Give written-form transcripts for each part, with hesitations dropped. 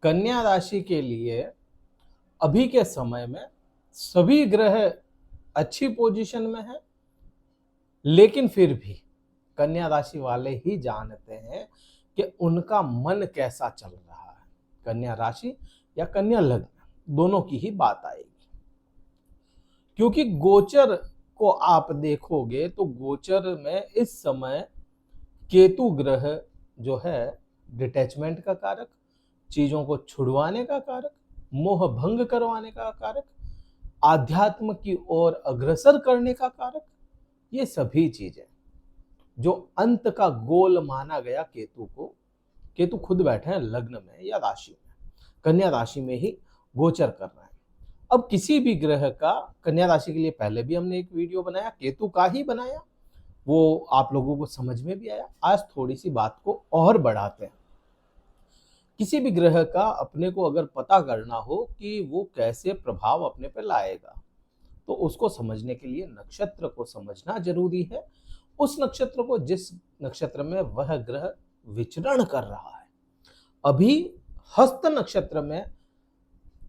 कन्या राशि के लिए अभी के समय में सभी ग्रह अच्छी पोजीशन में है, लेकिन फिर भी कन्या राशि वाले ही जानते हैं कि उनका मन कैसा चल रहा है। कन्या राशि या कन्या लग्न दोनों की ही बात आएगी, क्योंकि गोचर को आप देखोगे तो गोचर में इस समय केतु ग्रह जो है डिटैचमेंट का कारक, चीजों को छुड़वाने का कारक, मोह भंग करवाने का कारक, आध्यात्म की ओर अग्रसर करने का कारक, ये सभी चीजें जो अंत का गोल माना गया केतु को, केतु खुद बैठे हैं लग्न में या राशि में, कन्या राशि में ही गोचर कर रहे हैं। अब किसी भी ग्रह का कन्या राशि के लिए पहले भी हमने एक वीडियो बनाया, केतु का ही बनाया, वो आप लोगों को समझ में भी आया। आज थोड़ी सी बात को और बढ़ाते हैं। किसी भी ग्रह का अपने को अगर पता करना हो कि वो कैसे प्रभाव अपने पे लाएगा, तो उसको समझने के लिए नक्षत्र को समझना जरूरी है। उस नक्षत्र को, जिस नक्षत्र में वह ग्रह विचरण कर रहा है। अभी हस्त नक्षत्र में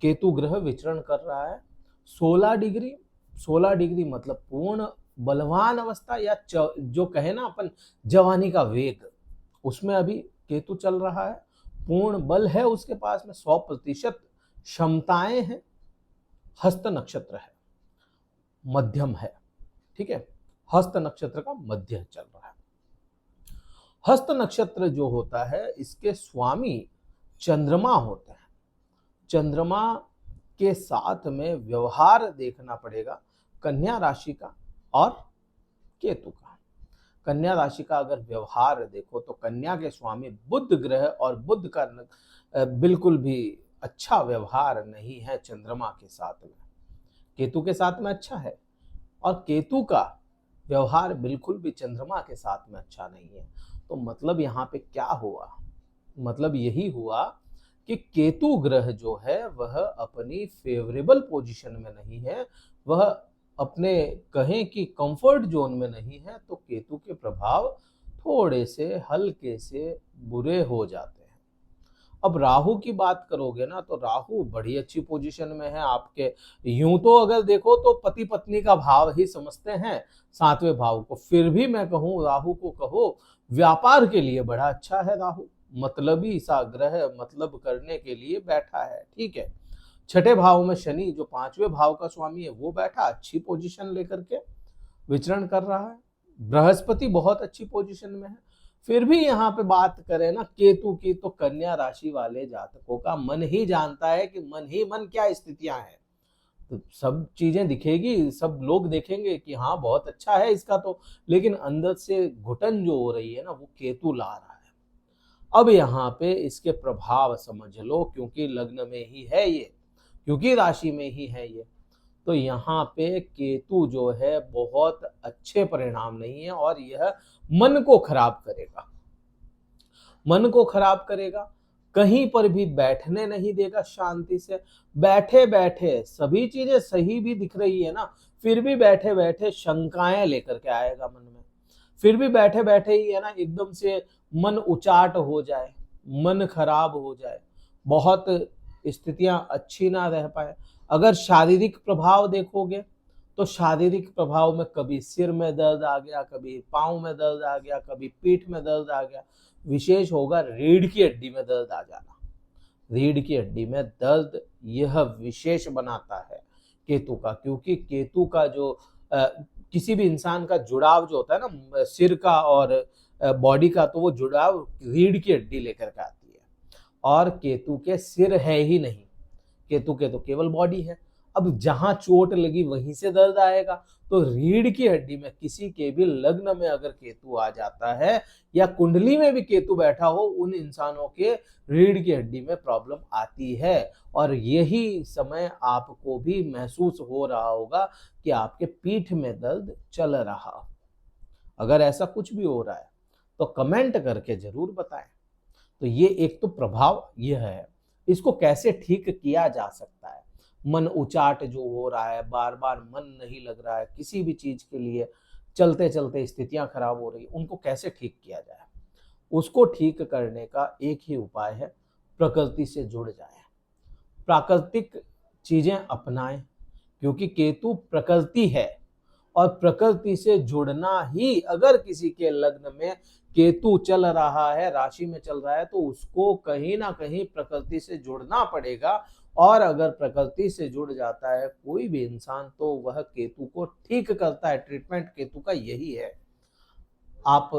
केतु ग्रह विचरण कर रहा है 16 डिग्री। 16 डिग्री मतलब पूर्ण बलवान अवस्था, या जो कहे ना अपन जवानी का वेग, उसमें अभी केतु चल रहा है। पूर्ण बल है उसके पास में, 100% क्षमताएं हैं। हस्त नक्षत्र है, मध्यम है, ठीक है, हस्त नक्षत्र का मध्य चल रहा है। हस्त नक्षत्र जो होता है, इसके स्वामी चंद्रमा होते हैं। चंद्रमा के साथ में व्यवहार देखना पड़ेगा कन्या राशि का और केतु का। कन्या राशि का अगर व्यवहार देखो तो कन्या के स्वामी बुध ग्रह, और बुध का बिल्कुल भी अच्छा व्यवहार नहीं है चंद्रमा के साथ में। केतु के साथ में अच्छा है, और केतु का व्यवहार बिल्कुल भी चंद्रमा के साथ में अच्छा नहीं है। तो मतलब यहाँ पे क्या हुआ? मतलब यही हुआ कि केतु ग्रह जो है वह अपनी फेवरेबल पोजीशन में नहीं है, वह अपने कहें कि कंफर्ट जोन में नहीं है। तो केतु के प्रभाव थोड़े से हल्के से बुरे हो जाते हैं। अब राहु की बात करोगे ना, तो राहु बड़ी अच्छी पोजीशन में है आपके। यूं तो अगर देखो तो पति पत्नी का भाव ही समझते हैं 7वें भाव को, फिर भी मैं कहूं राहु को कहो व्यापार के लिए बड़ा अच्छा है। राहु मतलबी सा ग्रह, मतलब करने के लिए बैठा है, ठीक है। 6ठे भाव में शनि जो 5वें भाव का स्वामी है वो बैठा, अच्छी पोजीशन लेकर के विचरण कर रहा है। बृहस्पति बहुत अच्छी पोजीशन में है। फिर भी यहाँ पे बात करें ना केतु की, तो कन्या राशि वाले जातकों का मन ही जानता है कि मन ही मन क्या स्थितियां हैं। तो सब चीजें दिखेगी, सब लोग देखेंगे कि हाँ बहुत अच्छा है इसका तो, लेकिन अंदर से घुटन जो हो रही है ना, वो केतु ला रहा है। अब यहाँ पे इसके प्रभाव समझ लो, क्योंकि लग्न में ही है ये, क्योंकि राशि में ही है ये, तो यहाँ पे केतु जो है बहुत अच्छे परिणाम नहीं है, और यह मन को खराब करेगा। मन को खराब करेगा, कहीं पर भी बैठने नहीं देगा शांति से। बैठे बैठे सभी चीजें सही भी दिख रही है ना, फिर भी बैठे बैठे शंकाएं लेकर के आएगा मन में। फिर भी बैठे बैठे ही है ना, एकदम से मन उचाट हो जाए, मन खराब हो जाए, बहुत स्थितियां अच्छी ना रह पाए। अगर शारीरिक प्रभाव देखोगे तो शारीरिक प्रभाव में कभी सिर में दर्द आ गया, कभी पाँव में दर्द आ गया, कभी पीठ में दर्द आ गया। विशेष होगा रीढ़ की हड्डी में दर्द आ जाना। रीढ़ की हड्डी में दर्द यह विशेष बनाता है केतु का, क्योंकि केतु का जो किसी भी इंसान का जुड़ाव जो होता है ना सिर का और बॉडी का, तो वो जुड़ाव रीढ़ की हड्डी लेकर के आती है। और केतु के सिर है ही नहीं, केतु के तो केवल बॉडी है। अब जहां चोट लगी वहीं से दर्द आएगा। तो रीढ़ की हड्डी में किसी के भी लग्न में अगर केतु आ जाता है, या कुंडली में भी केतु बैठा हो, उन इंसानों के रीढ़ की हड्डी में प्रॉब्लम आती है। और यही समय आपको भी महसूस हो रहा होगा कि आपके पीठ में दर्द चल रहा। अगर ऐसा कुछ भी हो रहा है तो कमेंट करके जरूर बताएं। तो ये एक तो प्रभाव यह है। इसको कैसे ठीक किया जा सकता है? मन उचाट जो हो रहा है, बार बार मन नहीं लग रहा है किसी भी चीज के लिए, चलते चलते स्थितियां खराब हो रही, उनको कैसे ठीक किया जाए? उसको ठीक करने का एक ही उपाय है, प्रकृति से जुड़ जाए, प्राकृतिक चीजें अपनाएं, क्योंकि केतु प्रकृति है और प्रकृति से जुड़ना ही, अगर किसी के लग्न में केतु चल रहा है, राशि में चल रहा है, तो उसको कहीं ना कहीं प्रकृति से जुड़ना पड़ेगा। और अगर प्रकृति से जुड़ जाता है कोई भी इंसान तो वह केतु को ठीक करता है। ट्रीटमेंट केतु का यही है। आप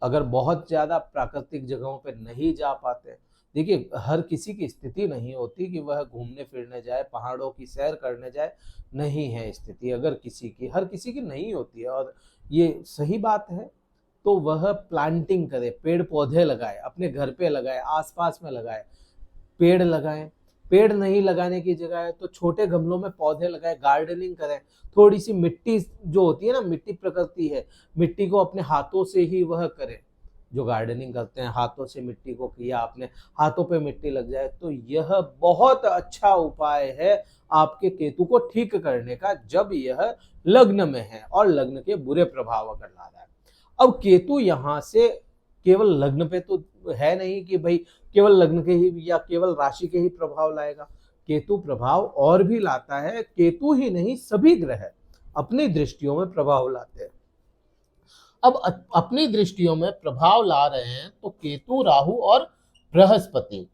अगर बहुत ज्यादा प्राकृतिक जगहों पे नहीं जा पाते, देखिए हर किसी की स्थिति नहीं होती कि वह घूमने फिरने जाए, पहाड़ों की सैर करने जाए, नहीं है स्थिति अगर किसी की, हर किसी की नहीं होती है और ये सही बात है। तो वह प्लांटिंग करे, पेड़ पौधे लगाए, अपने घर पे लगाए, आसपास में लगाए, पेड़ लगाएं। पेड़ नहीं लगाने की जगह है तो छोटे गमलों में पौधे लगाए, गार्डनिंग करें। थोड़ी सी मिट्टी जो होती है ना, मिट्टी प्रकृति है, मिट्टी को अपने हाथों से ही वह करे। जो गार्डनिंग करते हैं हाथों से मिट्टी को किया, अपने हाथों पे मिट्टी लग जाए, तो यह बहुत अच्छा उपाय है आपके केतु को ठीक करने का, जब यह लग्न में है और लग्न के बुरे प्रभाव अगर ला रहा है। अब केतु यहाँ से केवल लग्न पे तो है नहीं कि भाई केवल लग्न के ही या केवल राशि के ही प्रभाव लाएगा। केतु प्रभाव और भी लाता है। केतु ही नहीं, सभी ग्रह अपनी दृष्टियों में प्रभाव लाते हैं। अब अपनी दृष्टियों में प्रभाव ला रहे हैं तो केतु, राहु और बृहस्पति,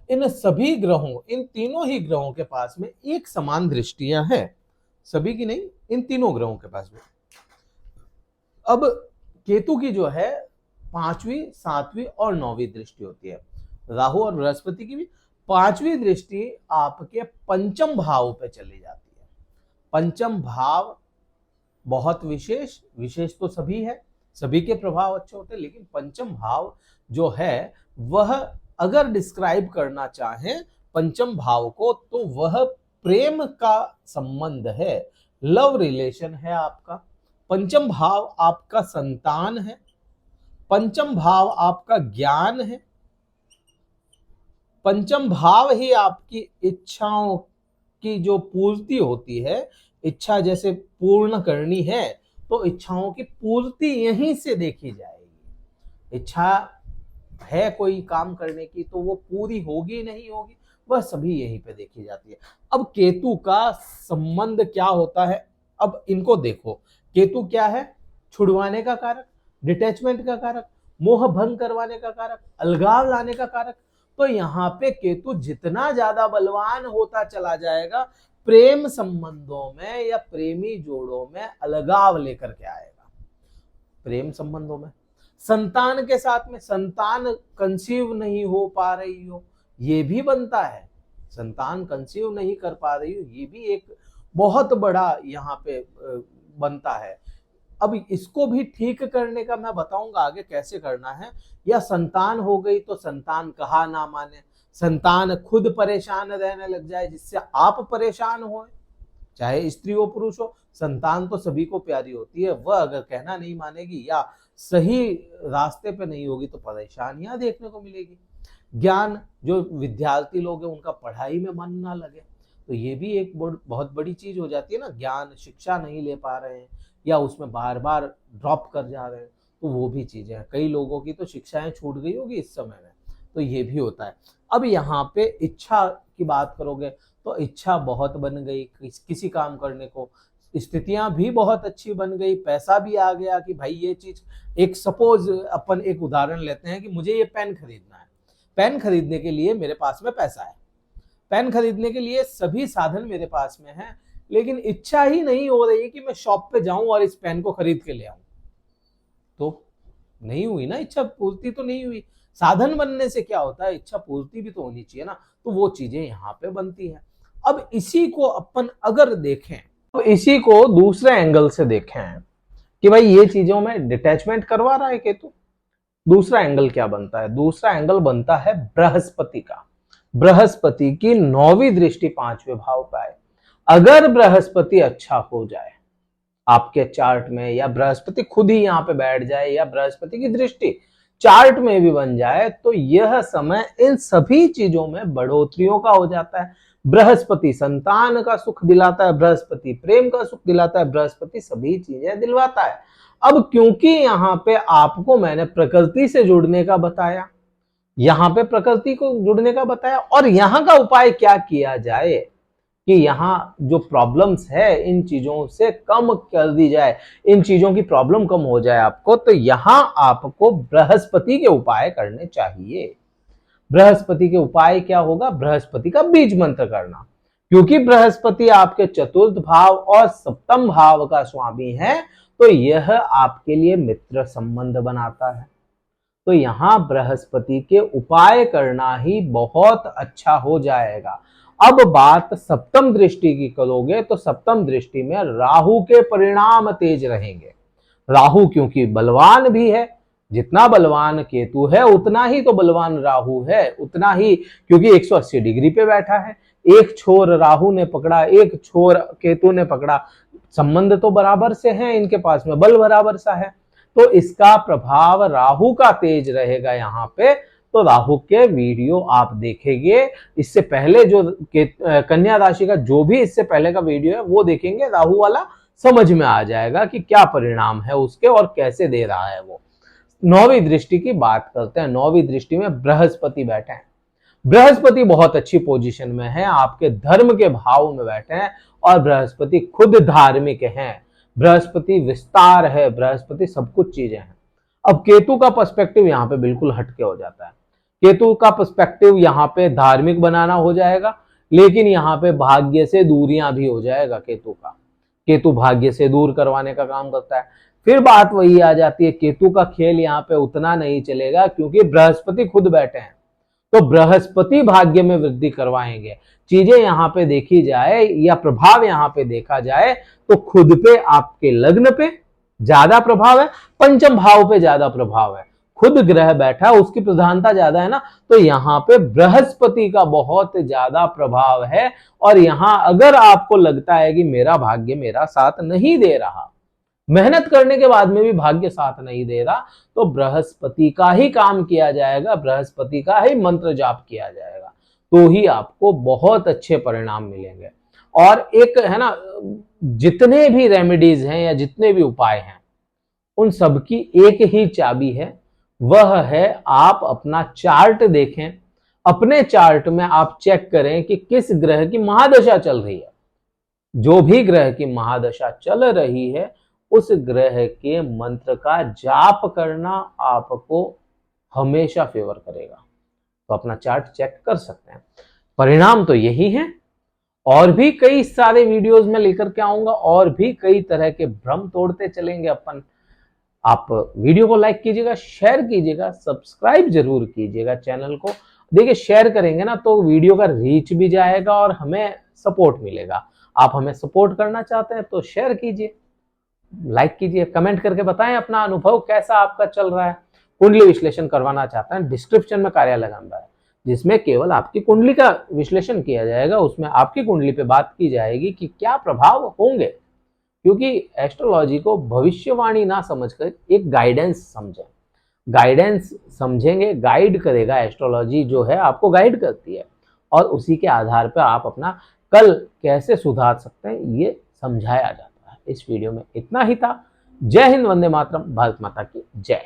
इन सभी ग्रहों, इन तीनों ही ग्रहों के पास में एक समान दृष्टियां हैं। सभी की नहीं, इन तीनों ग्रहों के पास में। अब केतु की जो है 5वीं, 7वीं और 9वीं दृष्टि होती है। राहु और बृहस्पति की भी 5वीं दृष्टि आपके पंचम भाव पे चली जाती है। पंचम भाव बहुत विशेष तो सभी है, सभी के प्रभाव अच्छे होते हैं, लेकिन पंचम भाव जो है वह अगर डिस्क्राइब करना चाहें पंचम भाव को, तो वह प्रेम का संबंध है, लव रिलेशन है आपका। पंचम भाव आपका संतान है, पंचम भाव आपका ज्ञान है, पंचम भाव ही आपकी इच्छाओं की जो पूर्ति होती है, इच्छा जैसे पूर्ण करनी है तो इच्छाओं की पूर्ति यहीं से देखी जाएगी। इच्छा है कोई काम करने की तो वो पूरी होगी नहीं होगी, वह सभी यहीं पे देखी जाती है। अब केतु का संबंध क्या होता है, अब इनको देखो। केतु क्या है? छुड़वाने का कारक, डिटैचमेंट का कारक, मोह भंग करवाने का कारक, अलगाव लाने का कारक। तो यहाँ पे केतु जितना ज्यादा बलवान होता चला जाएगा, प्रेम संबंधों में या प्रेमी जोड़ों में अलगाव लेकर के आएगा। प्रेम संबंधों में, संतान के साथ में, संतान कंसीव नहीं हो पा रही हो, ये भी बनता है। संतान कंसीव नहीं कर पा रही हो, ये भी एक बहुत बड़ा यहाँ पे बनता है। अब इसको भी ठीक करने का मैं बताऊंगा आगे कैसे करना है। या संतान हो गई तो संतान कहा ना माने, संतान खुद परेशान रहने लग जाए जिससे आप परेशान हो, चाहे स्त्री हो पुरुष हो, संतान तो सभी को प्यारी होती है। वह अगर कहना नहीं मानेगी या सही रास्ते पे नहीं होगी तो परेशानियां देखने को मिलेगी। ज्ञान, जो विद्यार्थी लोग हैं उनका पढ़ाई में मन ना लगे, तो ये भी एक बहुत बड़ी चीज हो जाती है ना। ज्ञान शिक्षा नहीं ले पा रहे हैं या उसमें बार बार ड्रॉप कर जा रहे हैं, तो वो भी चीजें हैं। कई लोगों की तो शिक्षाएं छूट गई होगी इस समय में, तो ये भी होता है। अब यहाँ पे इच्छा की बात करोगे तो इच्छा बहुत बन गई किसी काम करने को, स्थितियां भी बहुत अच्छी बन गई, पैसा भी आ गया कि भाई ये चीज, एक सपोज अपन एक उदाहरण लेते हैं कि मुझे ये पेन खरीदना है, पेन खरीदने के लिए मेरे पास में पैसा है, पेन खरीदने के लिए सभी साधन मेरे पास में है, लेकिन इच्छा ही नहीं हो रही कि मैं शॉप पे जाऊं और इस पेन को खरीद के ले आऊं, तो नहीं हुई ना, इच्छा पूर्ति तो नहीं हुई। साधन बनने से क्या होता है, इच्छा पूर्ति भी तो होनी चाहिए ना, तो वो चीजें यहाँ पे बनती है। अब इसी को अपन अगर देखें, तो इसी को दूसरे एंगल से देखें कि भाई ये चीजों में डिटैचमेंट करवा रहा है केतु, दूसरा एंगल क्या बनता है? दूसरा एंगल बनता है बृहस्पति का। बृहस्पति की 9वीं दृष्टि 5वें भाव पर आए। अगर बृहस्पति अच्छा हो जाए आपके चार्ट में, या बृहस्पति खुद ही यहाँ पे बैठ जाए, या बृहस्पति की दृष्टि चार्ट में भी बन जाए, तो यह समय इन सभी चीजों में बढ़ोतरियों का हो जाता है। बृहस्पति संतान का सुख दिलाता है, बृहस्पति प्रेम का सुख दिलाता है, बृहस्पति सभी चीजें दिलवाता है। अब क्योंकि यहाँ पे आपको मैंने प्रकृति से जुड़ने का बताया, यहाँ पे प्रकृति को जुड़ने का बताया, और यहाँ का उपाय क्या किया जाए कि यहाँ जो प्रॉब्लम्स है इन चीजों से कम कर दी जाए, इन चीजों की प्रॉब्लम कम हो जाए आपको, तो यहाँ आपको बृहस्पति के उपाय करने चाहिए। बृहस्पति के उपाय क्या होगा? बृहस्पति का बीज मंत्र करना, क्योंकि बृहस्पति आपके चतुर्थ भाव और सप्तम भाव का स्वामी है, तो यह आपके लिए मित्र संबंध बनाता है। तो यहाँ बृहस्पति के उपाय करना ही बहुत अच्छा हो जाएगा। अब बात सप्तम दृष्टि की करोगे तो सप्तम दृष्टि में राहु के परिणाम तेज रहेंगे। राहु क्योंकि बलवान भी है, जितना बलवान केतु है उतना ही तो बलवान राहु है, उतना ही, क्योंकि 180 डिग्री पे बैठा है। एक छोर राहु ने पकड़ा, एक छोर केतु ने पकड़ा, संबंध तो बराबर से हैं इनके पास में, बल बराबर सा है, तो इसका प्रभाव राहु का तेज रहेगा यहाँ पे। तो राहु के वीडियो आप देखेंगे, इससे पहले जो कन्या राशि का जो भी इससे पहले का वीडियो है वो देखेंगे, राहु वाला समझ में आ जाएगा कि क्या परिणाम है उसके और कैसे दे रहा है वो। नौवीं दृष्टि की बात करते हैं। नौवीं दृष्टि में बृहस्पति बैठे हैं। बृहस्पति बहुत अच्छी पोजीशन में है, आपके धर्म के भाव में बैठे हैं, और बृहस्पति खुद धार्मिक हैं, बृहस्पति विस्तार है, बृहस्पति सब कुछ चीजें हैं। अब केतु का पर्सपेक्टिव यहाँ पे बिल्कुल हटके हो जाता है। केतु का पर्सपेक्टिव यहाँ पे धार्मिक बनाना हो जाएगा, लेकिन यहाँ पे भाग्य से दूरियां भी हो जाएगा केतु का। केतु भाग्य से दूर करवाने का काम करता है। फिर बात वही आ जाती है, केतु का खेल यहाँ पे उतना नहीं चलेगा क्योंकि बृहस्पति खुद बैठे हैं, तो बृहस्पति भाग्य में वृद्धि करवाएंगे। चीजें यहाँ पे देखी जाए या प्रभाव यहाँ पे देखा जाए तो खुद पे, आपके लग्न पे ज्यादा प्रभाव है, पंचम भाव पे ज्यादा प्रभाव है, खुद ग्रह बैठा उसकी प्रधानता ज्यादा है ना, तो यहाँ पे बृहस्पति का बहुत ज्यादा प्रभाव है। और यहाँ अगर आपको लगता है कि मेरा भाग्य मेरा साथ नहीं दे रहा, मेहनत करने के बाद में भी भाग्य साथ नहीं दे रहा, तो बृहस्पति का ही काम किया जाएगा, बृहस्पति का ही मंत्र जाप किया जाएगा, तो ही आपको बहुत अच्छे परिणाम मिलेंगे। और एक है ना, जितने भी रेमेडीज हैं या जितने भी उपाय हैं उन सबकी एक ही चाबी है, वह है आप अपना चार्ट देखें, अपने चार्ट में आप चेक करें कि किस ग्रह की महादशा चल रही है। जो भी ग्रह की महादशा चल रही है उस ग्रह के मंत्र का जाप करना आपको हमेशा फेवर करेगा। तो अपना चार्ट चेक कर सकते हैं। परिणाम तो यही है, और भी कई सारे वीडियोस में लेकर के आऊंगा, और भी कई तरह के भ्रम तोड़ते चलेंगे अपन। आप वीडियो को लाइक कीजिएगा, शेयर कीजिएगा, सब्सक्राइब जरूर कीजिएगा चैनल को। देखिए, शेयर करेंगे ना तो वीडियो का रीच भी जाएगा और हमें सपोर्ट मिलेगा। आप हमें सपोर्ट करना चाहते हैं तो शेयर कीजिए, लाइक कीजिए, कमेंट करके बताएं अपना अनुभव कैसा आपका चल रहा है। कुंडली विश्लेषण करवाना चाहते हैं, डिस्क्रिप्शन में कार्यालय नंबर है जिसमें केवल आपकी कुंडली का विश्लेषण किया जाएगा। उसमें आपकी कुंडली पे बात की जाएगी कि क्या प्रभाव होंगे, क्योंकि एस्ट्रोलॉजी को भविष्यवाणी ना समझकर एक गाइडेंस समझें। गाइडेंस समझेंगे, गाइड करेगा, एस्ट्रोलॉजी जो है आपको गाइड करती है, और उसी के आधार पर आप अपना कल कैसे सुधार सकते हैं ये समझाया जाता है। इस वीडियो में इतना ही था। जय हिंद, वंदे मातरम, भारत माता की जय।